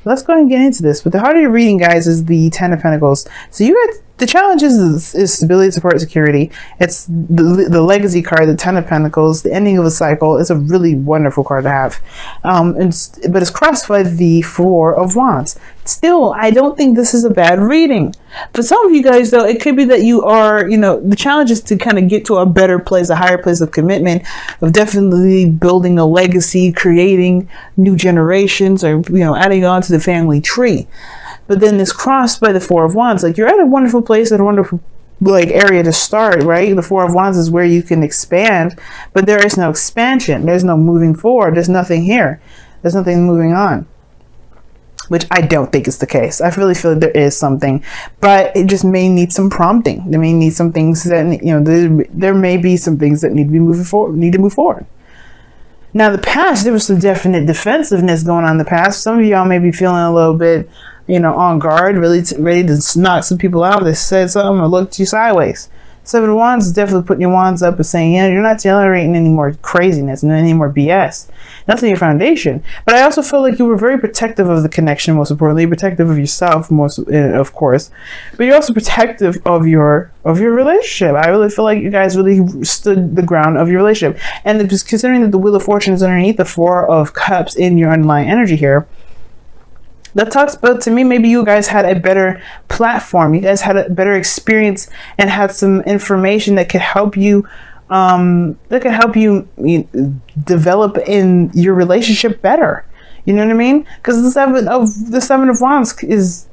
let's go ahead and get into this. But the heart of your reading, guys, is the Ten of Pentacles. So you got the challenge is stability, support, security. It's the legacy card, the Ten of Pentacles, the ending of a cycle. It's a really wonderful card to have. But it's crossed by the Four of Wands. Still, I don't think this is a bad reading. For some of you guys, though, it could be that you are, the challenge is to kind of get to a better place, a higher place of commitment, of definitely building a legacy, creating new generations, or, adding on to the family tree. But then it's crossed by the Four of Wands. Like, you're at a wonderful place, at a wonderful area to start, right? The Four of Wands is where you can expand, but there is no expansion. There's no moving forward. There's nothing here. There's nothing moving on, which I don't think is the case. I really feel that there is something, but it just may need some prompting. There may need some things that, there may be some things that need to be move forward. Now, the past, there was some definite defensiveness going on in the past. Some of y'all may be feeling a little bit, on guard, really ready to knock some people out that said something or looked you sideways. Seven of Wands is definitely putting your wands up and saying, you're not tolerating any more craziness and any more BS. That's your foundation. But I also feel like you were very protective of the connection, most importantly, protective of yourself, of course. But you're also protective of your relationship. I really feel like you guys really stood the ground of your relationship. And just considering that the Wheel of Fortune is underneath the Four of Cups in your underlying energy here, that talks about, to me, maybe you guys had a better platform. You guys had a better experience and had some information that could help you, develop in your relationship better. You know what I mean? Because the Seven of Wands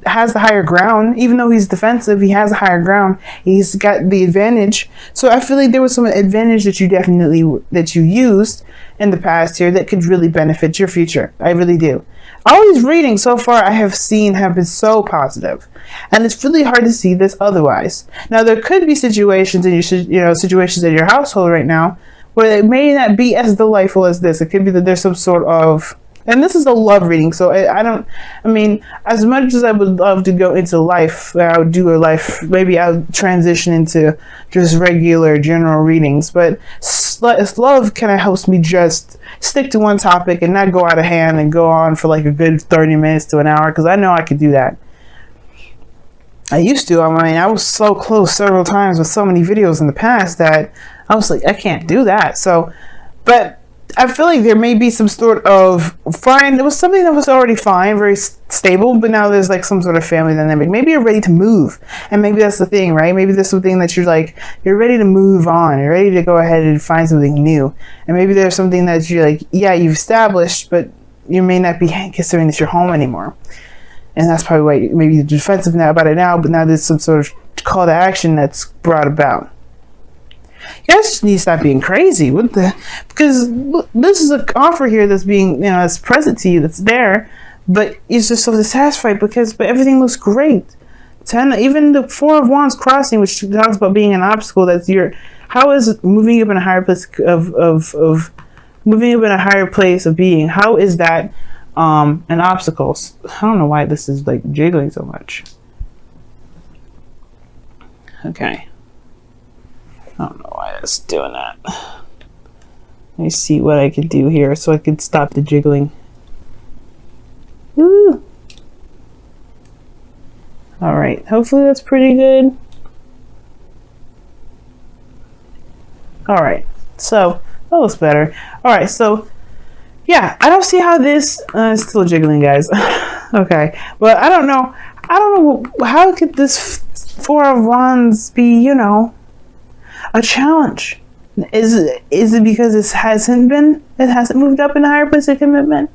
has the higher ground. Even though he's defensive, he has the higher ground. He's got the advantage. So I feel like there was some advantage that you used in the past here that could really benefit your future. I really do. All these readings so far I have seen have been so positive, and it's really hard to see this otherwise. Now, there could be situations in your household right now where it may not be as delightful as this. It could be that there's some sort of, and this is a love reading, so as much as I would love to go into life, I would do a life, maybe I'll transition into just regular general readings, but love kind of helps me just stick to one topic and not go out of hand and go on for like a good 30 minutes to an hour, because I know I could do that. I used to. I was so close several times with so many videos in the past that I was like, I can't do that. So, but I feel like there may be some sort of fine. There was something that was already fine, very stable, but now there's like some sort of family dynamic. Maybe you're ready to move, and maybe that's the thing, right? Maybe there's something that you're ready to move on. You're ready to go ahead and find something new, and maybe there's something that you're like, you've established, but you may not be considering this your home anymore, and that's probably why maybe you're defensive about it now. But now there's some sort of call to action that's brought about. You guys just need to stop being crazy. Because this is an offer here that's being, that's present to you, that's there, but it's just so dissatisfied but everything looks great. Even the Four of Wands crossing, which talks about being an obstacle, how is moving up in a higher place of moving up in a higher place of being, how is that an obstacle? I don't know why this is like jiggling so much. Okay. I don't know why it's doing that. Let me see what I could do here so I could stop the jiggling. Woo! Alright, hopefully that's pretty good. Alright, so that looks better. Alright, so yeah, I don't see how this is still jiggling, guys. Okay, but I don't know how could this Four of Wands be, a challenge? Is it because it hasn't moved up in a higher place of commitment?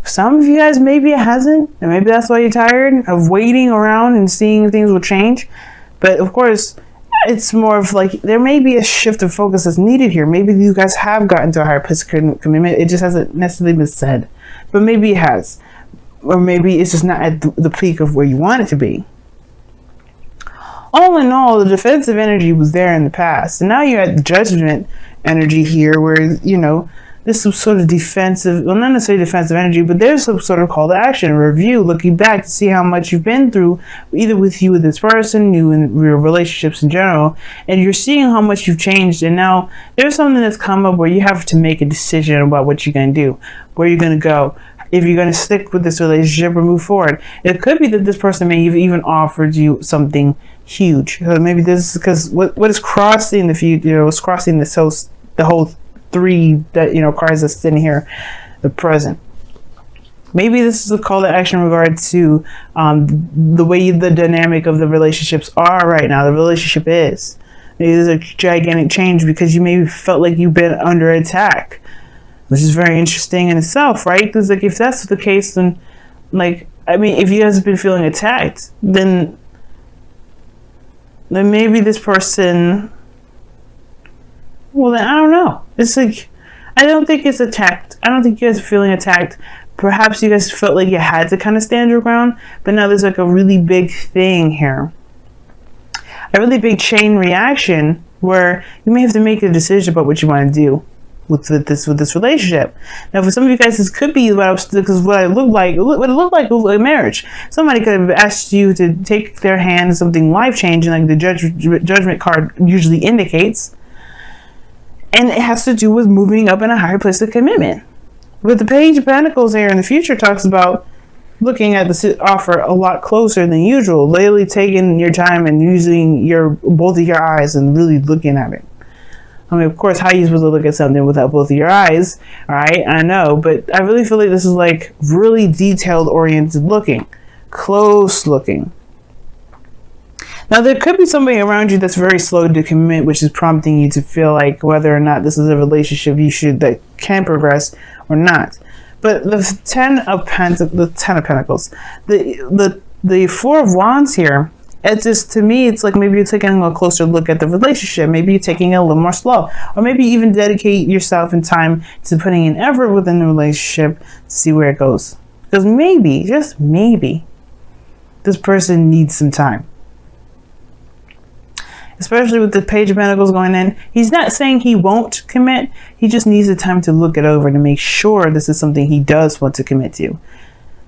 Some of you guys, maybe it hasn't, and maybe that's why you're tired of waiting around and seeing if things will change. But of course, it's more of like there may be a shift of focus that's needed here. Maybe you guys have gotten to a higher place of commitment. It just hasn't necessarily been said, but maybe it has, or maybe it's just not at the peak of where you want it to be. All in all, the defensive energy was there in the past, and now you're at the judgment energy here, where there's some sort of defensive, well, not necessarily defensive energy, but there's some sort of call to action, review, looking back to see how much you've been through, either with this person, you and your relationships in general, and you're seeing how much you've changed. And now there's something that's come up where you have to make a decision about what you're going to do, where you're going to go, if you're going to stick with this relationship or move forward. It could be that this person may have even offered you something huge. So maybe this is because what is crossing the future, what's crossing the whole three that, cards that's sitting here, the present. Maybe this is a call to action in regard to the way the dynamic of the relationships are right now. The relationship is. Maybe there's a gigantic change because you maybe felt like you've been under attack, which is very interesting in itself, right? Because like if that's the case, then if you guys have been feeling attacked, then maybe this person. Well, then I don't know. It's like I don't think it's attacked. I don't think you guys are feeling attacked. Perhaps you guys felt like you had to kind of stand your ground, but now there's like a really big thing here. A really big chain reaction where you may have to make a decision about what you want to do with this relationship. Now, for some of you guys, this could be what it looked like with a marriage. Somebody could have asked you to take their hand in something life-changing, like the judgment card usually indicates, and it has to do with moving up in a higher place of commitment. But the Page of Pentacles here in the future talks about looking at the offer a lot closer than usual, literally taking your time and using both of your eyes and really looking at it. I mean, of course, how are you supposed to look at something without both of your eyes? All right, I know, but I really feel like this is like really detailed oriented looking, close looking. Now, there could be somebody around you that's very slow to commit, which is prompting you to feel like whether or not this is a relationship that can progress or not. But the Ten of Pentacles, the Four of Wands here, it's just, to me, it's like maybe you're taking a closer look at the relationship. Maybe you're taking it a little more slow, or maybe even dedicate yourself in time to putting in effort within the relationship to see where it goes. Because maybe, just maybe, this person needs some time. Especially with the Page of Pentacles going in. He's not saying he won't commit. He just needs the time to look it over to make sure this is something he does want to commit to.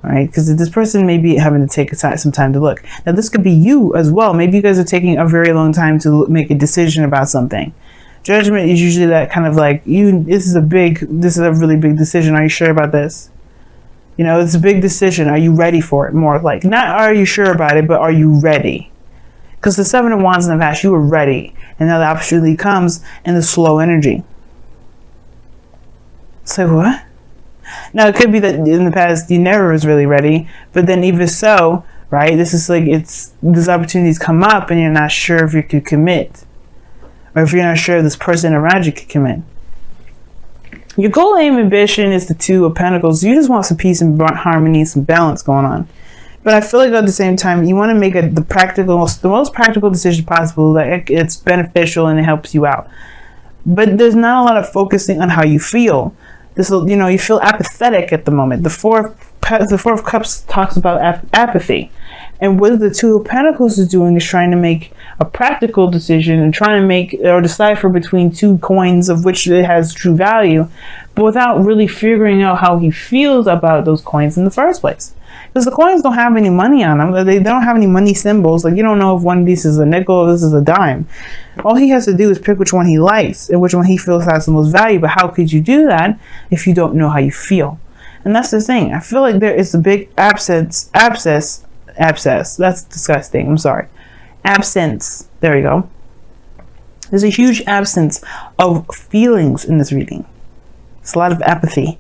All right? Because this person may be having to take some time to look. Now, this could be you as well. Maybe you guys are taking a very long time to make a decision about something. Judgment is usually that kind of like, this is a really big decision. Are you sure about this? It's a big decision. Are you ready for it? More like, not are you sure about it, but are you ready? Because the Seven of Wands in the past, you were ready. And now the opportunity comes in the slow energy. So what? Now, it could be that in the past, you never was really ready. But then even so, right, this is like, these opportunities come up and you're not sure if you could commit. Or if you're not sure if this person around you could commit. Your goal, aim, ambition is the Two of Pentacles. You just want some peace and harmony, some balance going on. But I feel like at the same time, you want to make the most practical decision possible that it's beneficial and it helps you out. But there's not a lot of focusing on how you feel. You feel apathetic at the moment. The Four of Cups talks about apathy. And what the Two of Pentacles is doing is trying to make a practical decision and trying to make or decipher between two coins of which it has true value, but without really figuring out how he feels about those coins in the first place. Because the coins don't have any money on them. They don't have any money symbols. Like, you don't know if one of these is a nickel or this is a dime. All he has to do is pick which one he likes and which one he feels has the most value. But how could you do that if you don't know how you feel? And that's the thing. I feel like there is a big abscess. That's disgusting. I'm sorry. Absence. There we go. There's a huge absence of feelings in this reading. It's a lot of apathy.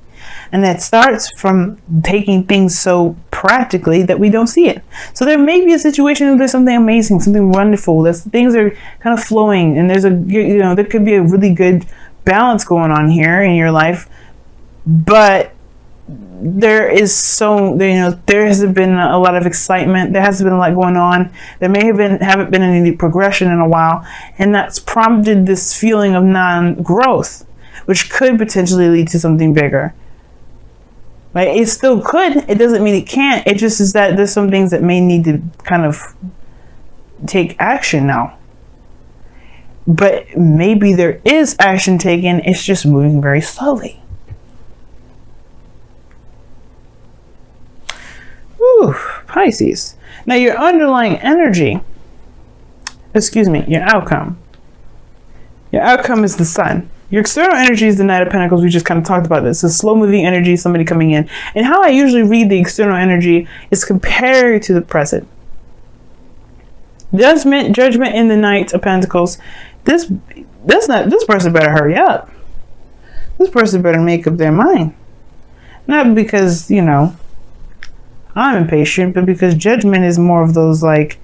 And that starts from taking things so practically that we don't see it. So there may be a situation where there's something amazing, something wonderful. Things are kind of flowing, and there could be a really good balance going on here in your life. But there hasn't been a lot of excitement. There hasn't been a lot going on. There haven't been any progression in a while, and that's prompted this feeling of non-growth, which could potentially lead to something bigger. Right? It still could. It doesn't mean it can't. It just is that there's some things that may need to kind of take action now. But maybe there is action taken. It's just moving very slowly. Whew, Pisces. Now your underlying energy, your outcome. Your outcome is the Sun. Your external energy is the Knight of Pentacles. We just kind of talked about this. It's a slow-moving energy, somebody coming in. And how I usually read the external energy is compared to the present. Judgment in the Knight of Pentacles. This person better hurry up. This person better make up their mind. Not because, you know, I'm impatient, but because Judgment is more of those, like,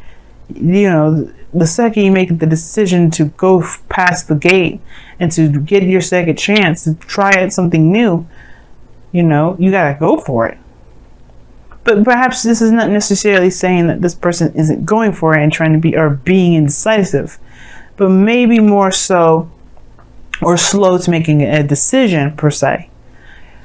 you know, the second you make the decision to go past the gate and to get your second chance to try out something new, you know, you gotta go for it. But perhaps this is not necessarily saying that this person isn't going for it and trying to be, or being indecisive, but maybe more so, or slow to making a decision per se.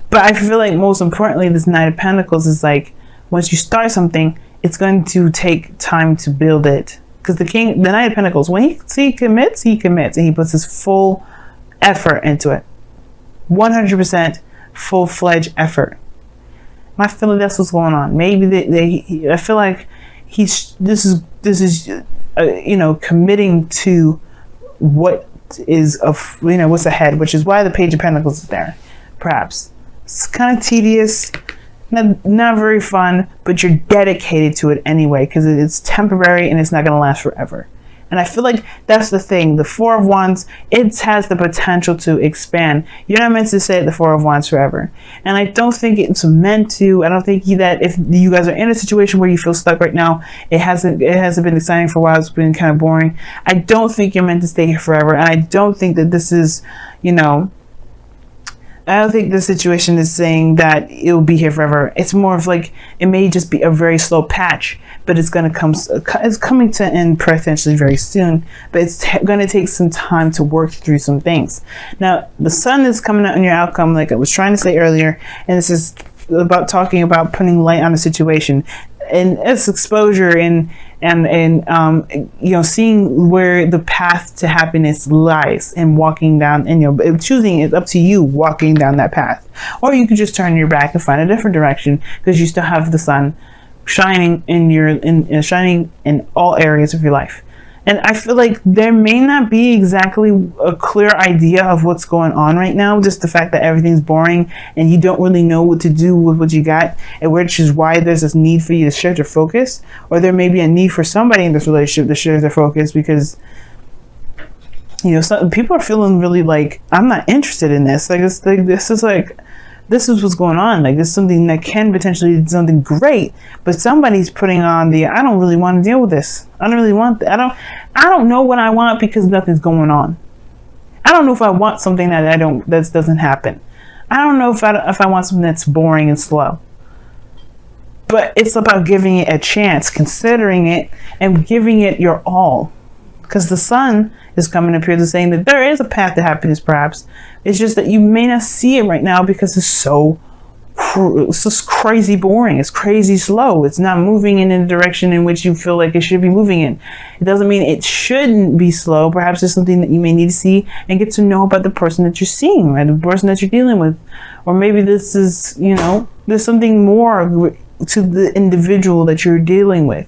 But I feel like most importantly, this Knight of Pentacles is like, once you start something, it's going to take time to build it. Because the Knight of Pentacles, when he commits, and he puts his full effort into it. 100% full-fledged effort. And I feel like that's what's going on. Maybe I feel like this is you know, committing to what is you know, what's ahead, which is why the Page of Pentacles is there. Perhaps it's kind of tedious. Not very fun, but you're dedicated to it anyway because it's temporary and it's not going to last forever. And I feel like that's the thing. The Four of Wands, it has the potential to expand. You're not meant to stay at the Four of Wands forever. And I don't think it's meant to. I don't think that if you guys are in a situation where you feel stuck right now, it hasn't been exciting for a while. It's been kind of boring. I don't think you're meant to stay here forever. And I don't think that this is, you know, I don't think the situation is saying that it will be here forever. It's more of like, it may just be a very slow patch, but it's going to come, it's coming to end potentially very soon, but it's going to take some time to work through some things. Now, the sun is coming out on your outcome, like I was trying to say earlier, and this is about talking about putting light on a situation and its exposure and you know, seeing where the path to happiness lies and walking down, and you know, choosing it, up to you walking down that path. Or you could just turn your back and find a different direction because you still have the sun shining shining in all areas of your life. And I feel like there may not be exactly a clear idea of what's going on right now. Just the fact that everything's boring and you don't really know what to do with what you got, and which is why there's this need for you to shift your focus. Or there may be a need for somebody in this relationship to shift their focus because, you know, some people are feeling really like, I'm not interested in this. Like, this is what's going on. Like, this is something that can potentially be something great, but somebody's putting on the, I don't really want to deal with this. I don't really want that. I don't know what I want because nothing's going on. I don't know if I want something that doesn't happen. I don't know if I want something that's boring and slow. But it's about giving it a chance, considering it, and giving it your all. Because the sun is coming up here to saying that there is a path to happiness, perhaps. It's just that you may not see it right now because it's just crazy boring. It's crazy slow. It's not moving in a direction in which you feel like it should be moving in. It doesn't mean it shouldn't be slow. Perhaps it's something that you may need to see and get to know about the person that you're seeing, right? The person that you're dealing with. Or maybe this is, you know, there's something more to the individual that you're dealing with.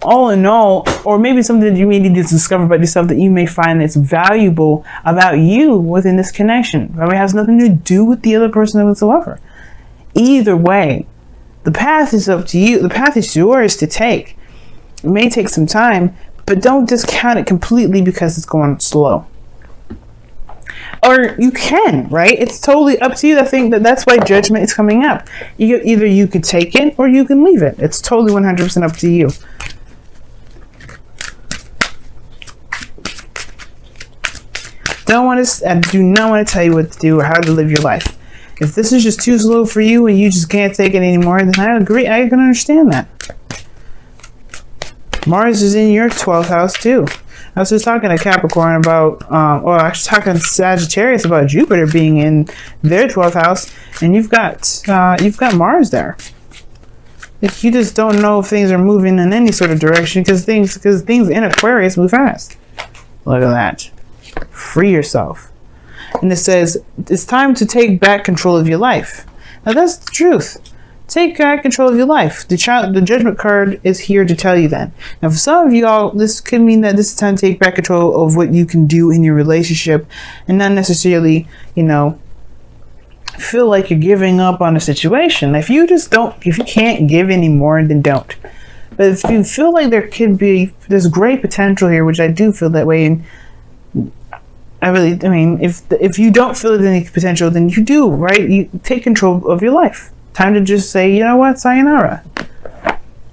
All in all, or maybe something that you may need to discover about yourself that you may find that's valuable about you within this connection. It has nothing to do with the other person whatsoever. Either way, the path is up to you. The path is yours to take. It may take some time, but don't discount it completely because it's going slow. Or you can, right? It's totally up to you. I think that's why judgment is coming up. Either you could take it or you can leave it. It's totally 100% up to you. I do not want to tell you what to do or how to live your life. If this is just too slow for you and you just can't take it anymore, then I agree. I can understand that. Mars is in your 12th house too. I was just talking to Capricorn about, or actually talking to Sagittarius about Jupiter being in their 12th house, and you've got Mars there. If you just don't know if things are moving in any sort of direction, because things in Aquarius move fast. Look at that. Free yourself. And it says it's time to take back control of your life. Now that's the truth. take back control of your life. The judgment card is here to tell you that. Now, for some of you all, this could mean that this is time to take back control of what you can do in your relationship, and not necessarily, you know, feel like you're giving up on a situation. If you can't give anymore, then don't. But if you feel like there's great potential here, which I do feel that way, and I mean, if you don't feel any potential, then you do, right? You take control of your life. Time to just say, you know what, sayonara.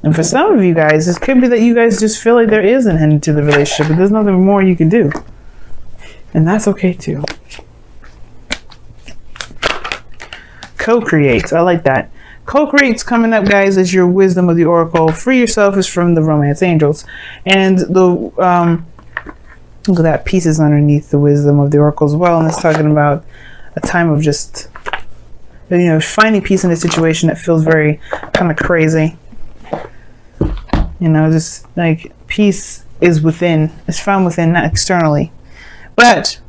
And for some of you guys, this could be that you guys just feel like there is an end to the relationship, but there's nothing more you can do. And that's okay too. Co-create. I like that. Co-create's coming up, guys, as your wisdom of the oracle. Free yourself is from the romance angels. And the look at that, pieces underneath the wisdom of the oracle as well. And it's talking about a time of just, you know, finding peace in a situation that feels very kind of crazy. You know, just like peace is within. It's found within, not externally. But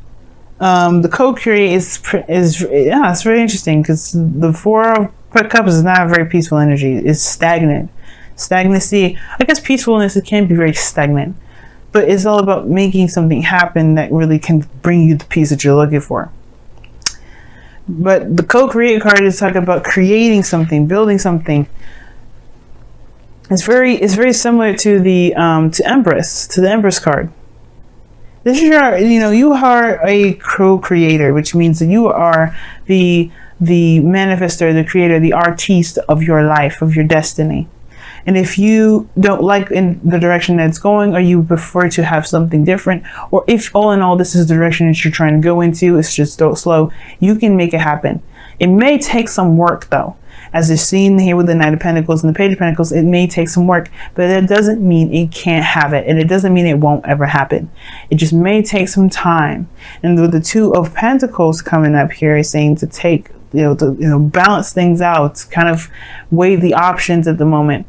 the co-create is it's very interesting, because the Four of Cups is not a very peaceful energy. It's stagnant. Stagnancy, I guess peacefulness, it can be very stagnant, but it's all about making something happen that really can bring you the peace that you're looking for. But the co-create card is talking about creating something, building something. It's very similar to the to the Empress card. This is your, you know, you are a co-creator, which means that you are the manifestor, the creator, the artiste of your life, of your destiny. And if you don't like in the direction that it's going, or you prefer to have something different, or if all in all this is the direction that you're trying to go into, it's just slow, you can make it happen. It may take some work though. As is seen here with the Knight of Pentacles and the Page of Pentacles, it may take some work, but that doesn't mean it can't have it, and it doesn't mean it won't ever happen. It just may take some time. And with the Two of Pentacles coming up here, is saying to take, to balance things out, kind of weigh the options at the moment,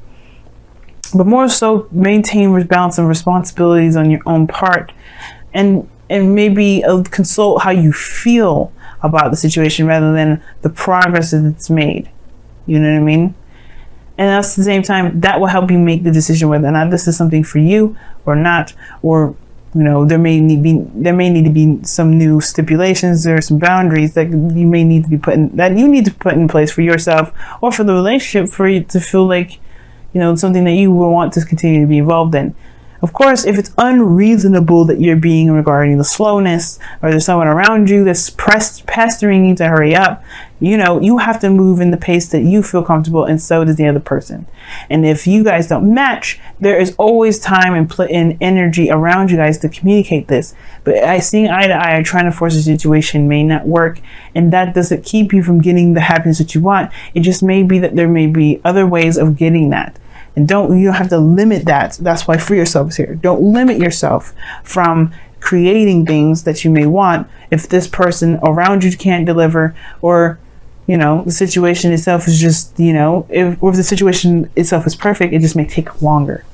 but more so maintain balance and responsibilities on your own part, and maybe consult how you feel about the situation rather than the progress that it's made. You know what I mean? And at the same time, that will help you make the decision whether or not this is something for you or not, or there may need to be some new stipulations or some boundaries that you may need to be put in place for yourself or for the relationship, for you to feel like something that you will want to continue to be involved in. Of course, if it's unreasonable that you're being regarding the slowness, or there's someone around you that's pestering you to hurry up, you have to move in the pace that you feel comfortable, and so does the other person. And if you guys don't match, there is always time and energy around you guys to communicate this. But seeing eye to eye or trying to force a situation may not work, and that doesn't keep you from getting the happiness that you want. It just may be that there may be other ways of getting that. And you don't have to limit that. That's why Free Yourself is here. Don't limit yourself from creating things that you may want if this person around you can't deliver, or the situation itself is just, if the situation itself is perfect, it just may take longer.